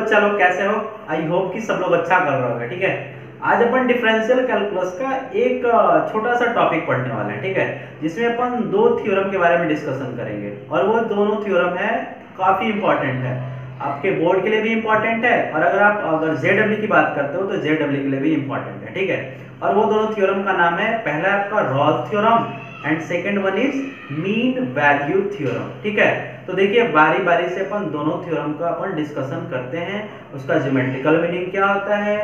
बच्चा लोग कैसे हो? आई होप कि सब लोग अच्छा कर रहे होंगे। ठीक है, आज अपन डिफरेंशियल कैलकुलस का एक छोटा सा टॉपिक पढ़ने वाले हैं। ठीक है, जिसमें अपन दो थ्योरम के बारे में डिस्कशन करेंगे और वो दोनों थ्योरम है काफी इंपॉर्टेंट है, आपके बोर्ड के लिए भी इंपॉर्टेंट है और अगर जेडब्ल्यू की बात करते हो तो जेडब्ल्यू के लिए भी इंपॉर्टेंट है। ठीक है, और वो दोनों थ्योरम का नाम है, पहला आपका Rolle's theorem and second one is mean value theorem. ठीक है, तो देखिए बारी बारी से अपन दोनों थ्योरम का अपन डिस्कशन करते हैं। उसका ज्योमेट्रिकल मीनिंग क्या होता है,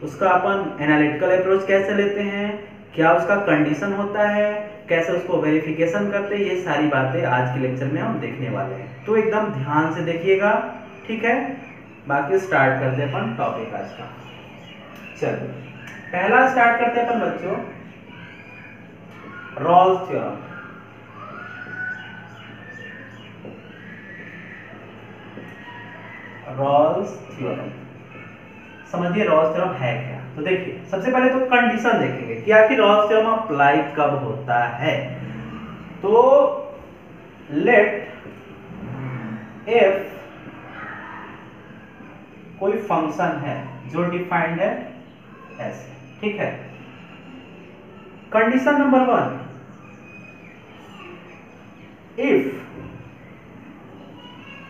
उसका अपन एनालिटिकल अप्रोच कैसे लेते हैं, क्या उसका कंडीशन होता है, कैसे उसको वेरिफिकेशन करते हैं, ये सारी बातें आज के लेक्चर में हम देखने वाले हैं। तो एकदम ध्यान से देखिएगा। ठीक है, बाकी स्टार्ट करते हैं अपन टॉपिक आज का। चलिए पहला स्टार्ट करते हैं अपन बच्चों, रॉल्स थ्योरम। रॉल्स थ्योरम समझिए, रॉल्स थ्योरम है क्या। तो देखिए सबसे पहले तो कंडीशन देखेंगे कि आखिर रॉल्स थ्योरम अप्लाई कब होता है। तो लेट इफ कोई फंक्शन है जो डिफाइंड है ऐसे। ठीक है, condition number 1, if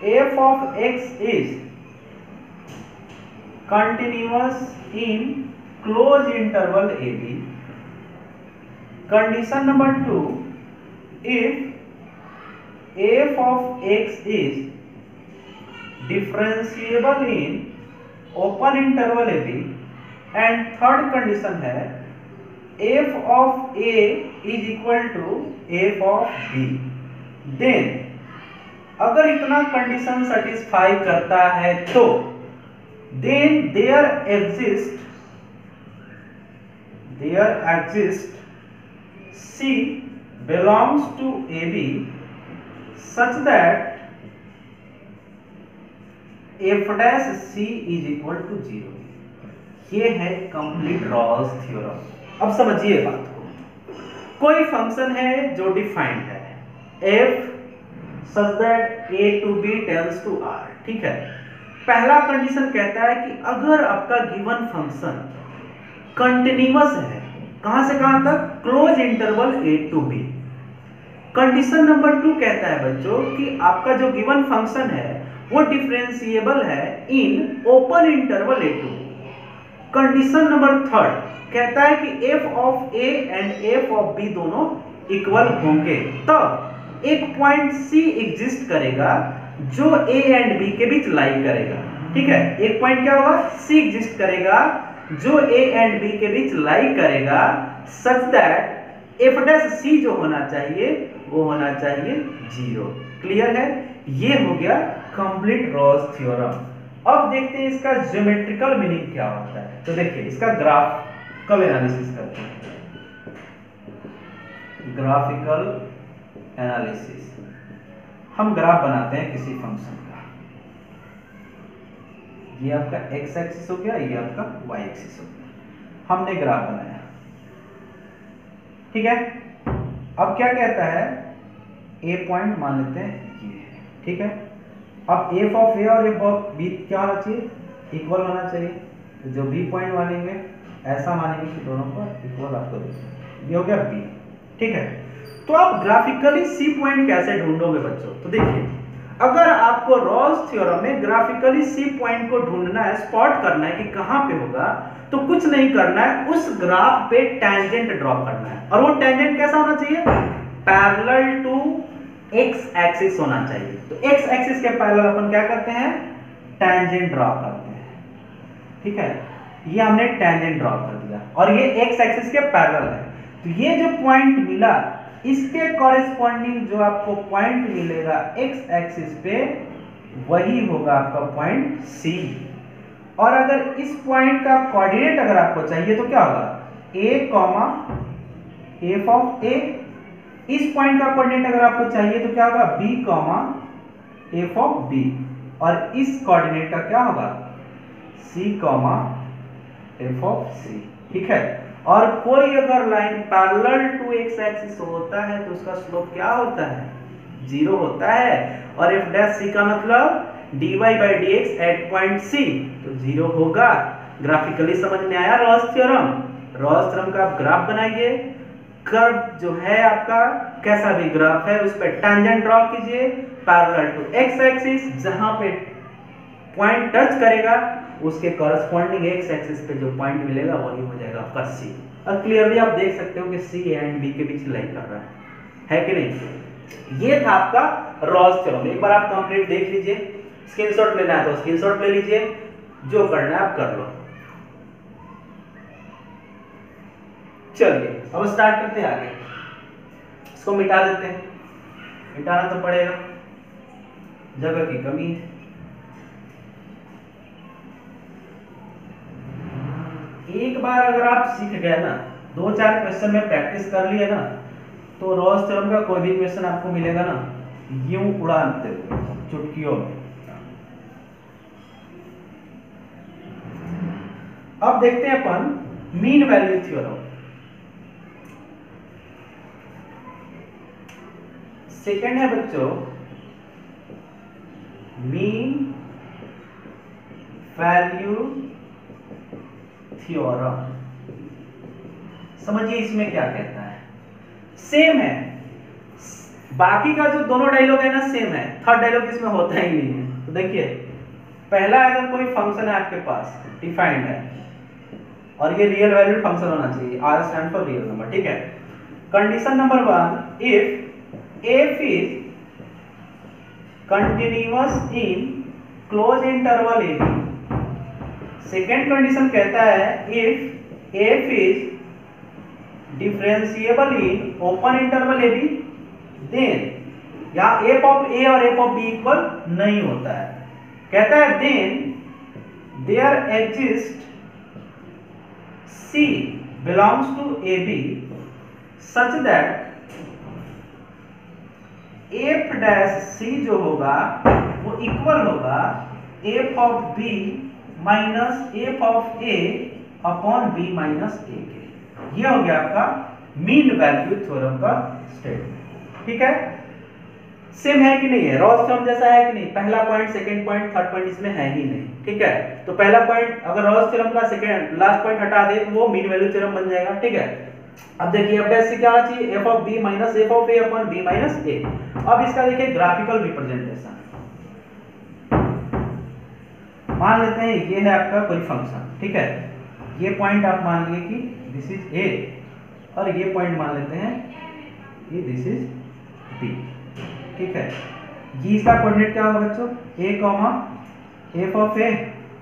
f of x is continuous in closed interval ab. Condition number 2, if f of x is differentiable in open interval ab. And third condition है f of a is equal to f of b. Then अगर इतना condition satisfy करता है तो then there exist C belongs to AB such that f dash C is equal to 0. ये है complete Rawls theorem. अब समझिए बात को, कोई फंक्शन है जो डिफाइंड है f such that a to b tends to r। ठीक है, पहला कंडीशन कहता है कि अगर आपका गिवन फंक्शन कंटिन्यूअस है, कहां से कहां तक, close interval a to b। Condition number 2 कहता है बच्चों कि आपका जो गिवन फंक्शन है वो डिफरेंशिएबल है in open interval a to b। Condition number 3 कहता है कि f of a and f of b दोनों इक्वल होंगे, तब एक पॉइंट C एग्जिस्ट करेगा जो A एंड B के बीच लाई करेगा। ठीक है, एक पॉइंट क्या होगा, C एग्जिस्ट करेगा जो A एंड B के बीच लाई करेगा such that f dash C जो होना चाहिए वो होना चाहिए 0। क्लियर है, ये हो गया कंप्लीट रॉल्स थ्योरम। अब देखते हैं इसका ज्योमेट्रिकल मीनिंग क्या होता है। तो देखिए इसका ग्राफिकल एनालिसिस करते हैं। ग्राफिकल एनालिसिस, हम ग्राफ बनाते हैं किसी फंक्शन का। ये आपका x एक्सिस हो गया, ये आपका y एक्सिस हो गया, हमने ग्राफ बनाया। ठीक है, अब क्या कहता है, a पॉइंट मान लेते हैं ये है। ठीक है, अब f ऑफ a और f ऑफ b क्या होना चाहिए, इक्वल होना चाहिए। तो जो b पॉइंट मानेंगे ऐसा मानेंगे कि दोनों को इक्वल आपको देखें, ये हो गया b। ठीक है, तो आप ग्राफिकली C पॉइंट कैसे ढूंढोगे बच्चों। तो देखिए अगर आपको रॉल्स थ्योरम में ग्राफिकली C पॉइंट को ढूंढना है, स्पॉट करना है कि कहां पे होगा, तो कुछ नहीं करना है, उस ग्राफ पे टेंजेंट ड्रॉ करना है। और वो टेंजेंट कैसा होना चाहिए, पैरेलल टू x एक्सिस होना चाहिए। तो x एक्सिस के पैरेलल अपन क्या करते हैं, टेंजेंट ड्रॉ करते हैं। ठीक है, ये हमने टेंजेंट ड्रॉ कर दिया और ये x एक्सिस के पैरेलल है। तो ये जो पॉइंट मिला इसके कॉरेस्पॉन्डिंग जो आपको पॉइंट मिलेगा x एक्सिस पे वही होगा आपका पॉइंट C। और अगर इस पॉइंट का कोऑर्डिनेट अगर आपको चाहिए तो क्या होगा, a, f ऑफ a। इस पॉइंट का कोऑर्डिनेट अगर आपको चाहिए तो क्या होगा, b, f ऑफ b। और इस कोऑर्डिनेट का क्या होगा, c, f ऑफ c। ठीक है, और कोई अगर line parallel to x axis होता है तो उसका स्लोप क्या होता है, 0 होता है। और f डैश c का मतलब dy by d x at point c, तो 0 होगा। ग्राफिकली समझ में आया रॉस थ्योरम? रॉस थ्योरम का आप ग्राफ बनाइए, कर्व जो है आपका कैसा भी ग्राफ है उस पर टेंजेंट ड्रॉ कीजिए पैरेलल टू एक्स एक्सिस, जहां पे पॉइंट टच करेगा उसके कॉरेस्पॉन्डिंग एक्स एक्सिस पे जो पॉइंट मिलेगा वही हो जाएगा आपका सी। और क्लियरली आप देख सकते हो कि सी एंड बी के बीच लाई कर रहा है कि नहीं? ये था आपका रॉस थ्योरम। एक बार आप कंप्लीट देख लीजिए, स्क्रीनशॉट लेना है तो स्क्रीनशॉट ले लीजिए, जो करना है आप कर लो। चलिए अब स्टार्ट करते हैं आगे। इसको मिटा देते हैं, मिटाना तो पड़ेगा, जगह की कमी है। एक बार अगर आप सीख गए ना, 2-4 क्वेश्चन में प्रैक्टिस कर लिए ना, तो रॉस थ्योरम का कोई भी क्वेश्चन आपको मिलेगा ना, यूं उड़ान देते चुटकियों में। अब देखते हैं अपन मीन वैल्यू थ्योरम। सेकेंड है बच्चों मीन वैल्यू थ्योरम। समझिए इसमें क्या कहता है, सेम है, बाकी का जो दोनों डायलॉग है ना सेम है, थर्ड डायलॉग इसमें होता ही नहीं है। तो देखिए पहला अगर कोई फंक्शन है आपके पास डिफाइंड है और ये रियल वैल्यूड फंक्शन होना चाहिए, R stand for real number, ठीक है। Condition number 1, if f is continuous in closed interval a b। Second condition कहता है if f is differentiable in open interval a b, then यहाँ f of a और f of b equal नहीं होता है। कहता है then there exists c belongs to a b such that f dash c जो होगा वो इक्वल होगा f of b minus f of a upon b minus a के। ये हो गया आपका मीन वैल्यू थ्योरम का स्टेटमेंट, ठीक है। सेम है कि नहीं है, रॉस थ्योरम जैसा है कि नहीं? पहला point, second point, third point इसमें है ही नहीं, ठीक है। तो पहला पॉइंट अगर रॉस थ्योरम का सेकंड लास्ट पॉइंट हटा दे तो वो मीन वैल्यू थ्योरम बन जाएगा, ठीक है। अब देखिए f डैश से क्या आना चाहिए, f of b minus f of a upon b minus a। अब इसका देखिए ग्राफिकल रिप्रेजेंटेशन, मान लेते हैं ये है आपका कोई फंक्शन, ठीक है। ये पॉइंट आप मान लिए कि दिस इज a और ये पॉइंट मान लेते हैं ये दिस इज b, ठीक है। ये इसका कोऑर्डिनेट क्या होगा बच्चों, a comma f of a,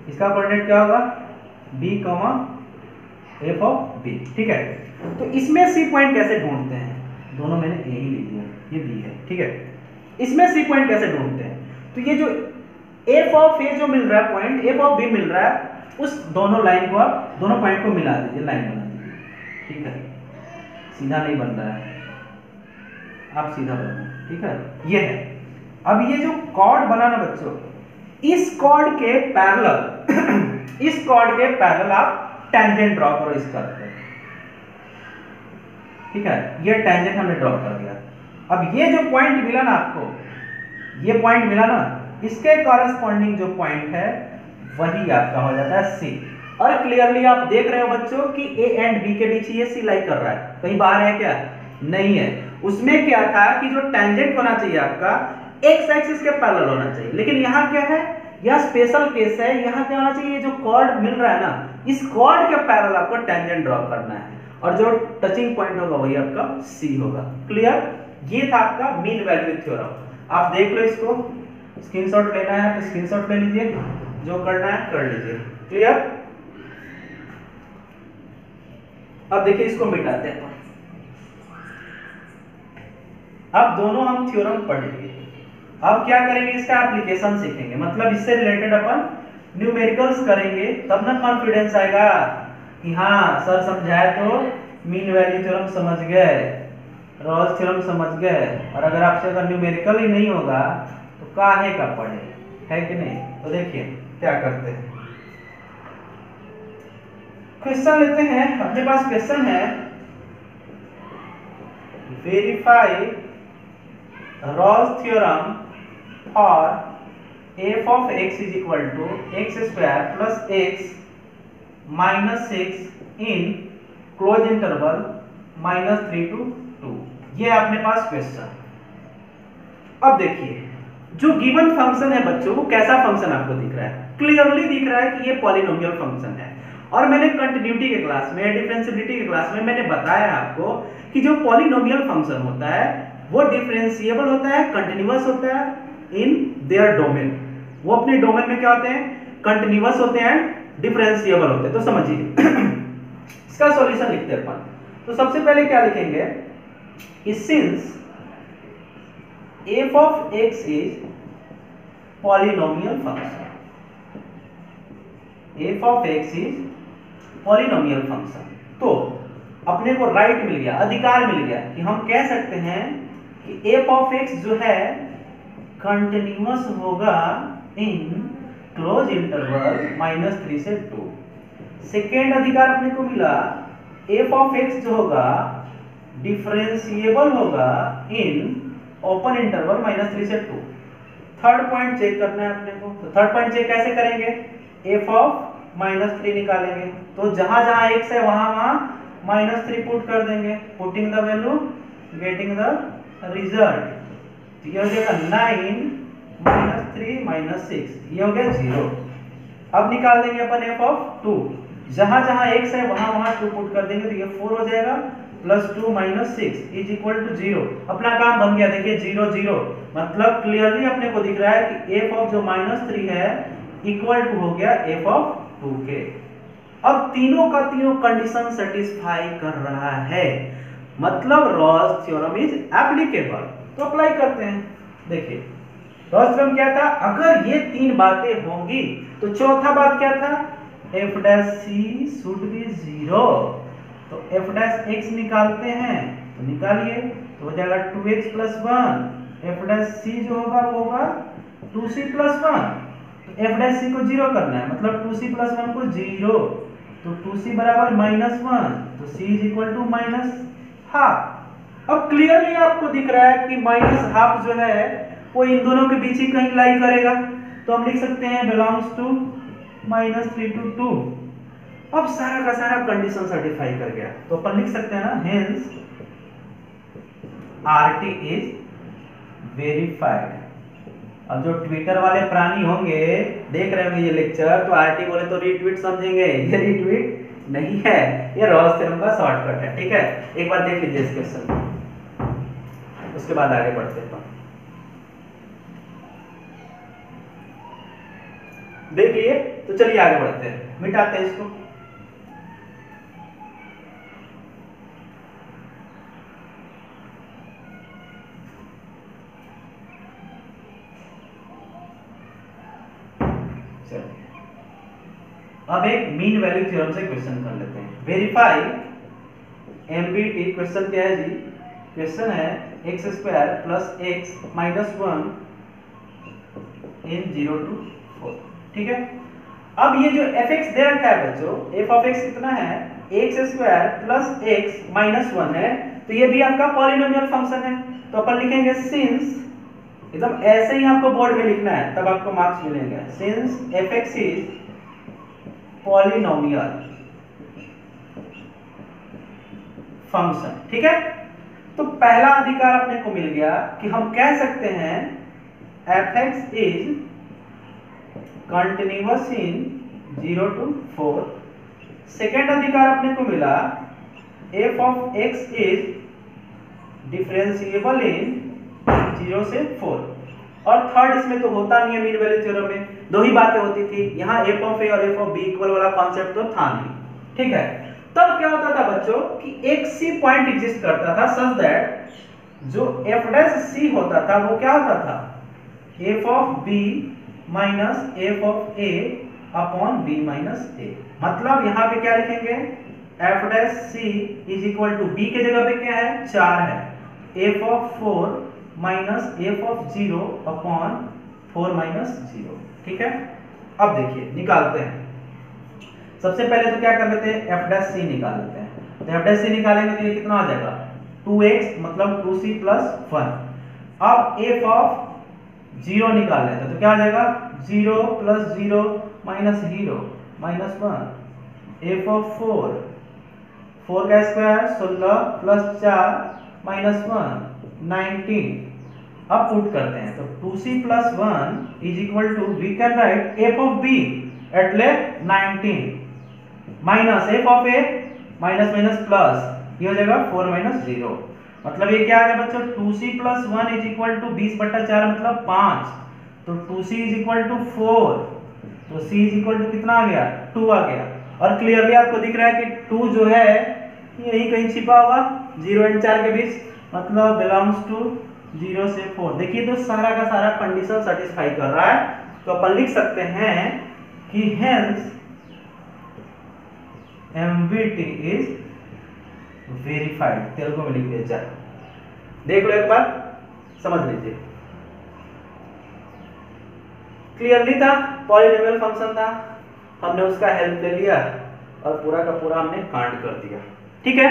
इसका कोऑर्डिनेट क्या होगा b comma f of b, ठीक है। तो इसमें सी पॉइंट कैसे ढूंढते हैं, दोनों मैंने ए ही लिख दिया, ये बी है, ठीक है। इसमें सी पॉइंट कैसे ढूंढते हैं, तो ये जो एफ ऑफ ए जो मिल रहा है पॉइंट, एफ ऑफ बी मिल रहा है, उस दोनों लाइन को आप दोनों पॉइंट को मिला दीजिए, लाइन बना दीजिए, ठीक है। सीधा नहीं बन रहा है, आप सीधा बनाइए, ठीक है। ये है, अब ये जो कॉर्ड बना ना बच्चों, इस कॉर्ड के पैरेलल इस कॉर्ड के पैरेलल आप टेंजेंट ड्रॉ करो इस कर्व पे, ठीक है। ये टेंजेंट हमने ड्रॉ कर दिया। अब ये जो पॉइंट मिला ना आपको, ये पॉइंट मिला ना, इसके कॉरेस्पॉन्डिंग जो पॉइंट है वही आपका हो जाता है सी। और क्लियरली आप देख रहे हो बच्चों कि ए एंड बी के बीच ये सी लाई कर रहा है, कहीं बाहर है क्या? नहीं है। उसमें क्या था कि जो टेंजेंट होना चाहिए आपका एक्स एक्सिस के पैरेलल होना चाहिए, लेकिन यहाँ क्या है, यह स्पेशल केस है। यहाँ क्या होना चाहिए, जो कॉर्ड मिल रहा है ना, इस कॉर्ड के पैरेलल आपको टेंजेंट ड्रॉ करना है और जो टचिंग पॉइंट होगा वही आपका सी होगा। क्लियर? ये था आपका मीन वैल्यू थ्योरम। आप देख लो, इसको स्क्रीनशॉट लेना है तो स्क्रीनशॉट ले लीजिए, जो करना है कर लीजिए। क्लियर? अब देखिए इसको मिटाते हैं। अब दोनों हम थ्योरम पढ़ लिए, अब क्या करेंगे, इसका एप्लीकेशन सीखेंगे, मतलब इससे रिलेटेड अपन न्यूमेरिकल्स करेंगे, तब ना कॉन्फिडेंस आएगा कि हाँ सर समझाए तो मीन वैल्यू थ्योरम समझ गए, रॉस थ्योरम समझ गए। और अगर आपसे अगर न्यूमेरिकल ही नहीं होगा तो काहे का पढ़े, है कि नहीं? तो देखिए क्या करते हैं, क्वेश्चन लेते हैं। अपने पास क्वेश्चन है, verify Rolle's theorem for f of x is equal to x square plus x minus 6 in close interval -3 to 2। ये है अपने पास क्वेश्चन। अब देखिए जो गिवन फंक्शन है बच्चों, वो कैसा फंक्शन आपको दिख रहा है? क्लियरली दिख रहा है कि ये पॉलिनोमियल फंक्शन है। और मैंने कंटिन्यूटी के क्लास में, डिफरेंशिएबिलिटी के क्लास में मैंने बताया आपको कि जो पॉलिनोमियल फंक्शन होता है वो डिफरेंशिएबल होता है, कंटिन्यूअस होता है इन देयर डोमेन। वो अपने डोमेन में क्या होते हैं? कंटिन्यूअस होते हैं, डिफरेंशिएबल होते हैं। तो समझिए इसका सॉल्यूशन लिखते हैं अपन। तो सबसे पहले क्या लिखेंगे? Since f of x is polynomial function, f of x is polynomial function, तो अपने को राइट मिल गया, अधिकार मिल गया कि हम कह सकते हैं कि f of x जो है कंटिन्यूअस होगा इन क्लोज इंटरवल -3 से 2। सेकेंड अधिकार अपने को मिला, f of x जो होगा डिफरेंशिएबल होगा इन ओपन इंटरवल -3 से 2। थर्ड पॉइंट चेक करना है अपने को। तो थर्ड पॉइंट चेक कैसे करेंगे? f ऑफ -3 निकालेंगे। तो जहां जहां x है वहां वहां -3 पुट कर देंगे। Putting the value getting the result. तो ये हो जाएगा 9 -3 -6, ये हो गया 0। अब निकाल देंगे अपन f ऑफ 2। जहां जहां x है वहां वहां 2 पुट कर देंगे, तो ये 4 हो जाएगा +2 - 6 इज इक्वल टू 0। अपना काम बन गया। देखिए 0 0 मतलब क्लियरली अपने को दिख रहा है कि f ऑफ जो -3 है इक्वल टू हो गया f ऑफ 2 के। अब तीनों का तीनों कंडीशन सेटिस्फाई कर रहा है, मतलब रॉस थ्योरम इज एप्लीकेबल। तो अप्लाई करते हैं। देखिए रॉस थ्योरम क्या था? अगर ये तीन बातें होंगी तो चौथा बात क्या था? f' should be 0। तो f' निकालते हैं, तो निकालिए, तो हो जाएगा 2x + 1। f' जो होगा वो होगा 2c + 1। तो f' को 0 करना है, मतलब 2c + 1 को 0। तो 2c बराबर -1, तो c = -½ अब क्लियरली आपको दिख रहा है कि -½ जो है वो इन दोनों के बीच ही कहीं लाई करेगा। तो हम लिख सकते हैं बिलोंग्स टू -3 to 2। अब सारा का सारा कंडीशन सर्टिफाई कर गया, तो अपन लिख सकते हैं ना, हेंस RT इज वेरीफाइड। अब जो ट्विटर वाले प्राणी होंगे, देख रहे होंगे ये लेक्चर, तो RT बोले तो रीट्वीट समझेंगे। ये रीट्वीट नहीं है, ये रॉस थ्योरम का शॉर्टकट है। ठीक है, एक बार देख लीजिए इस क्वेश्चन को, उसके बाद आगे बढ़ते हैं। देख लिए, तो चलिए आगे बढ़ते हैं, मिटाते हैं इसको। अब एक मीन वैल्यू थ्योरम से क्वेश्चन कर लेते हैं। Verify MBT। क्वेश्चन क्या है जी? क्वेश्चन है x² + x - 1 इन 0 to 4। ठीक है, अब ये जो fx दे रखा है बच्चों, f of x कितना है? x² + x - 1 है। तो ये भी आपका पॉलिनोमियल फंक्शन है। तो अपन लिखेंगे सिंस, एकदम ऐसे ही आपको बोर्ड में लिखना है, तब आपको मार्क्स मिलेंगे। Since fx is polynomial function. ठीक है, तो पहला अधिकार अपने को मिल गया कि हम कह सकते हैं fx is continuous in 0 to 4। Second अधिकार अपने को मिला f of x is differentiable in 0 से 4। और थर्ड इसमें तो होता नहीं है मीन वैल्यू थ्योरम में, दो ही बातें होती थी। यहाँ f of a और f of b इक्वल वाला कॉन्सेप्ट तो था नहीं। ठीक है, तब क्या होता था बच्चों कि एक सी पॉइंट एग्जिस्ट करता था सच दैट जो f' होता था वो क्या होता था? f of b - f of a upon b - a। मतलब यहाँ पे क्या लिखेंगे? f' is equal to b के जगह पे क्या है? 4 है। f of 4 - f of 0 upon 4 - 0। ठीक है, अब देखिए निकालते हैं। सबसे पहले तो क्या कर लेते हैं? f' निकाल लेते हैं। तो f' निकालेंगे तो ये कितना आ जाएगा? 2x मतलब 2c + 1। अब f of 0 निकाल लेते हैं, तो क्या आ जाएगा? 0 plus 0 minus 0 minus 1 F of 4 4 का स्क्वायर 16 प्लस 4 माइनस 1 19। अब पुट करते हैं तो 2c plus 1 is equal to we can write f of b एटले 19 minus f of a minus minus plus ये हो जाएगा 4 माइनस 0। मतलब ये क्या आ गया बच्चों 2c plus 1 is equal to 20/4 मतलब 5। तो 2c इज इक्वल टू 4 तो c इज इक्वल टू कितना आ गया 2 आ गया। और क्लियरली आपको दिख रहा है कि 2 जो है यही कहीं छिपा होगा 0 एंड 4 के बीच मतलब बिलोंग्स टू 0 से 4। देखिए तो सारा का सारा कंडीशन सेटिस्फाई कर रहा है। तो अपन लिख सकते हैं कि hence MVT is verified. Telugu में लिख दिया जाए, देख लो एक बार समझ लीजिए। क्लियरली था, पॉलिनोमियल फंक्शन था, हमने उसका हेल्प ले लिया और पूरा का पूरा हमने कांड कर दिया। ठीक है,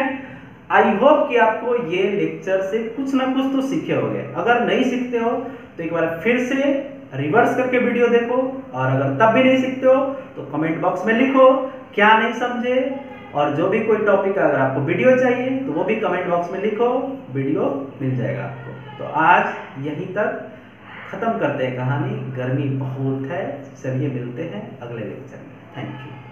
आई होप कि आपको ये लेक्चर से कुछ ना कुछ तो सीखे होंगे। अगर नहीं सीखते हो तो एक बार फिर से रिवर्स करके वीडियो देखो, और अगर तब भी नहीं सीखते हो तो कमेंट बॉक्स में लिखो क्या नहीं समझे। और जो भी कोई टॉपिक अगर आपको वीडियो चाहिए तो वो भी कमेंट बॉक्स में लिखो, वीडियो मिल जाएगा आपको। तो आज यहीं तक खत्म करते हैं कहानी, गर्मी बहुत है। चलिए मिलते हैं अगले लेक्चर में। Thank you.